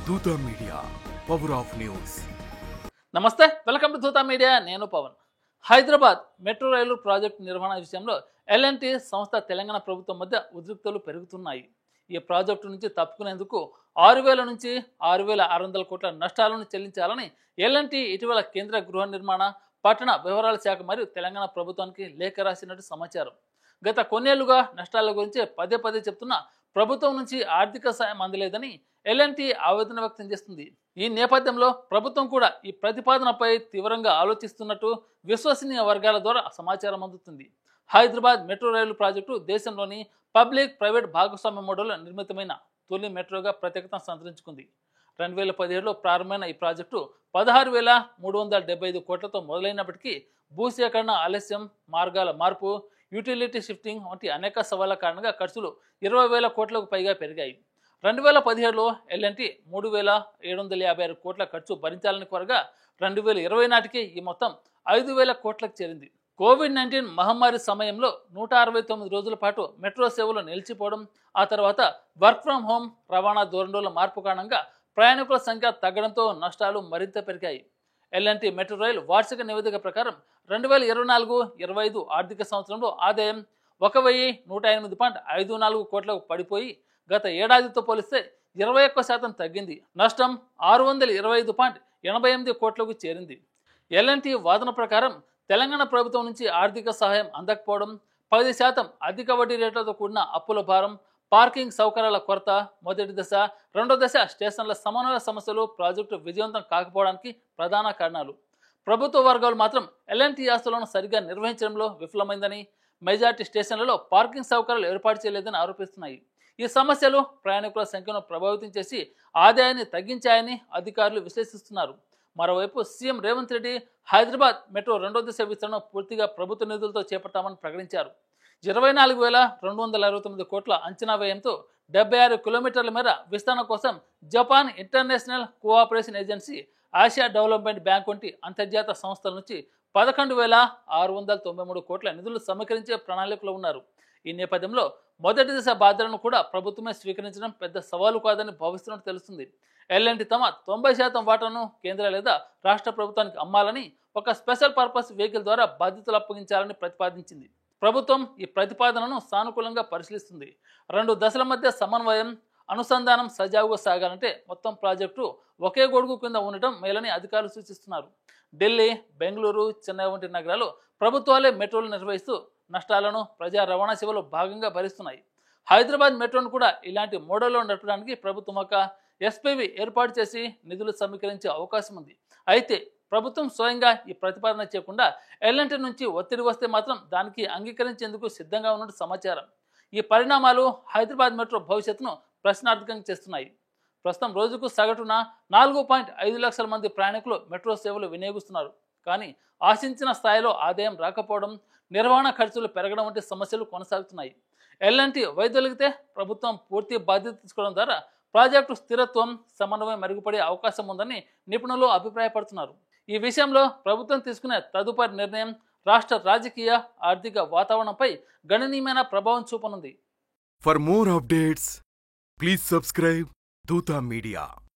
దూత media power of news. నమస్తే, welcome to దూత మీడియా. నేను పవన్. హైదరాబాద్ మెట్రో రైలు ప్రాజెక్టు నిర్వహణ విషయంలో ఎల్ఎన్టీ సంస్థ తెలంగాణ ప్రభుత్వం మధ్య ఉద్రిక్తలు పెరుగుతున్నాయి. ఈ ప్రాజెక్టు నుంచి తప్పుకునేందుకు 6,000 నుంచి 6,600 కోట్ల నష్టాలను చెల్లించాలని ఎల్ఎన్టీ ఇటీవల కేంద్ర గృహ నిర్మాణ పట్టణ వ్యవహారాల శాఖ మరియు తెలంగాణ ప్రభుత్వానికి లేఖ రాసినట్టు సమాచారం. గత కొన్నేళ్లుగా నష్టాల గురించి పదే పదే చెప్తున్న ప్రభుత్వం నుంచి ఆర్థిక సాయం అందలేదని ఎల్ఎన్టీ ఆవేదన వ్యక్తం చేస్తుంది. ఈ నేపథ్యంలో ప్రభుత్వం కూడా ఈ ప్రతిపాదనపై తీవ్రంగా ఆలోచిస్తున్నట్టు విశ్వసనీయ వర్గాల ద్వారా సమాచారం అందుతుంది. హైదరాబాద్ మెట్రో రైలు ప్రాజెక్టు దేశంలోని పబ్లిక్ ప్రైవేట్ భాగస్వామ్య మోడల్లో నిర్మితమైన తొలి మెట్రోగా ప్రత్యేకతను సంతరించుకుంది. 2017లో ప్రారంభమైన ఈ ప్రాజెక్టు 16,375 కోట్లతో మొదలైనప్పటికీ భూసేకరణ ఆలస్యం, మార్గాల మార్పు, యూటిలిటీ షిఫ్టింగ్ వంటి అనేక సవాళ్ల కారణంగా ఖర్చులు 20,000 కోట్లకు పైగా పెరిగాయి. 2017లో ఎల్ఎన్టీ 3,756 కోట్ల ఖర్చు భరించాలని కోరగా 2020 నాటికి ఈ మొత్తం 5,000 కోట్లకు చేరింది. కోవిడ్-19 మహమ్మారి సమయంలో 169 రోజుల పాటు మెట్రో సేవలు నిలిచిపోవడం, ఆ తర్వాత వర్క్ ఫ్రం హోం, రవాణా ధోరణుల మార్పు కారణంగా ప్రయాణికుల సంఖ్య తగ్గడంతో నష్టాలు మరింత పెరిగాయి. ఎల్ఎన్టీ మెట్రో రైలు వార్షిక నివేదిక ప్రకారం 2024-25 ఆర్థిక సంవత్సరంలో ఆదాయం 1,108.54 కోట్లకు పడిపోయి గత ఏడాదితో పోలిస్తే 21% తగ్గింది. నష్టం 625.88 కోట్లకు చేరింది. ఎల్ఎన్టీ వాదన ప్రకారం తెలంగాణ ప్రభుత్వం నుంచి ఆర్థిక సహాయం అందకపోవడం, 10% అధిక వడ్డీ రేట్లతో కూడిన అప్పుల భారం, పార్కింగ్ సౌకర్యాల కొరత, మొదటి దశ, రెండో దశ స్టేషన్ల సమన్వయ సమస్యలు ప్రాజెక్టు విజయవంతం కాకపోవడానికి ప్రధాన కారణాలు. ప్రభుత్వ వర్గాలు మాత్రం ఎల్ఎన్టీ ఆస్తులను సరిగ్గా నిర్వహించడంలో విఫలమైందని, మెజార్టీ స్టేషన్లలో పార్కింగ్ సౌకర్యాలు ఏర్పాటు చేయలేదని ఆరోపిస్తున్నాయి. ఈ సమస్యలు ప్రయాణికుల సంఖ్యను ప్రభావితం చేసి ఆదాయాన్ని తగ్గించాయని అధికారులు విశ్లేషిస్తున్నారు. మరోవైపు సీఎం రేవంత్ రెడ్డి హైదరాబాద్ మెట్రో రెండో దశ విస్తరణ పూర్తిగా ప్రభుత్వ నిధులతో చేపట్టామని ప్రకటించారు. 24,269 కోట్ల అంచనా వ్యయంతో 76 కిలోమీటర్ల మేర విస్తరణ కోసం Japan international cooperation agency, Asia development bank వంటి అంతర్జాతీయ సంస్థల నుంచి 11,693 కోట్ల నిధులు సమీకరించే ప్రణాళికలో ఉన్నారు. ఈ నేపథ్యంలో మొదటి దశ బాధ్యతలను కూడా ప్రభుత్వమే స్వీకరించడం పెద్ద సవాలు కాదని భావిస్తున్నట్టు తెలుస్తుంది. ఎల్ఎన్టీ తమ 90% వాటాను కేంద్ర లేదా రాష్ట్ర ప్రభుత్వానికి అమ్మాలని, ఒక స్పెషల్ పర్పస్ వెహికల్ ద్వారా బాధ్యతలు అప్పగించాలని ప్రతిపాదించింది. ప్రభుత్వం ఈ ప్రతిపాదనను సానుకూలంగా పరిశీలిస్తుంది. 2 దశల మధ్య సమన్వయం, అనుసంధానం సజావుగా సాగాలంటే మొత్తం ప్రాజెక్టు ఒకే గొడుగు కింద ఉండటం మేలని అధికారులు సూచిస్తున్నారు. ఢిల్లీ, బెంగళూరు, చెన్నై వంటి నగరాలు ప్రభుత్వాలే మెట్రోలు నిర్వహిస్తూ నష్టాలను ప్రజా రవాణా సేవలో భాగంగా భరిస్తున్నాయి. హైదరాబాద్ మెట్రోను కూడా ఇలాంటి మోడల్లో నడపడానికి ప్రభుత్వం ఒక ఎస్పీవి ఏర్పాటు చేసి నిధులు సమీకరించే అవకాశం ఉంది. అయితే ప్రభుత్వం స్వయంగా ఈ ప్రతిపాదన చేయకుండా ఎల్ఎన్టీ నుంచి ఒత్తిడి వస్తే మాత్రం దానికి అంగీకరించేందుకు సిద్ధంగా ఉన్నట్టు సమాచారం. ఈ పరిణామాలు హైదరాబాద్ మెట్రో భవిష్యత్తును ప్రశ్నార్థకంగా చేస్తున్నాయి. ప్రస్తుతం రోజుకు సగటున 4.5 లక్షల మంది ప్రయాణికులు మెట్రో సేవలు వినియోగిస్తున్నారు. కానీ ఆశించిన స్థాయిలో ఆదాయం రాకపోవడం, నిర్వహణ ఖర్చులు పెరగడం వంటి సమస్యలు కొనసాగుతున్నాయి. ఎల్ఎన్టీ వైదొలిగితే ప్రభుత్వం పూర్తి బాధ్యత తీసుకోవడం ద్వారా ప్రాజెక్టు స్థిరత్వం, సమన్వయం మెరుగుపడే అవకాశం ఉందని నిపుణులు అభిప్రాయపడుతున్నారు. ఈ విషయంలో ప్రభుత్వం తీసుకునే తదుపరి నిర్ణయం రాష్ట్ర రాజకీయ, ఆర్థిక వాతావరణంపై గణనీయమైన ప్రభావం చూపనుంది. For more updates please subscribe Dootha media.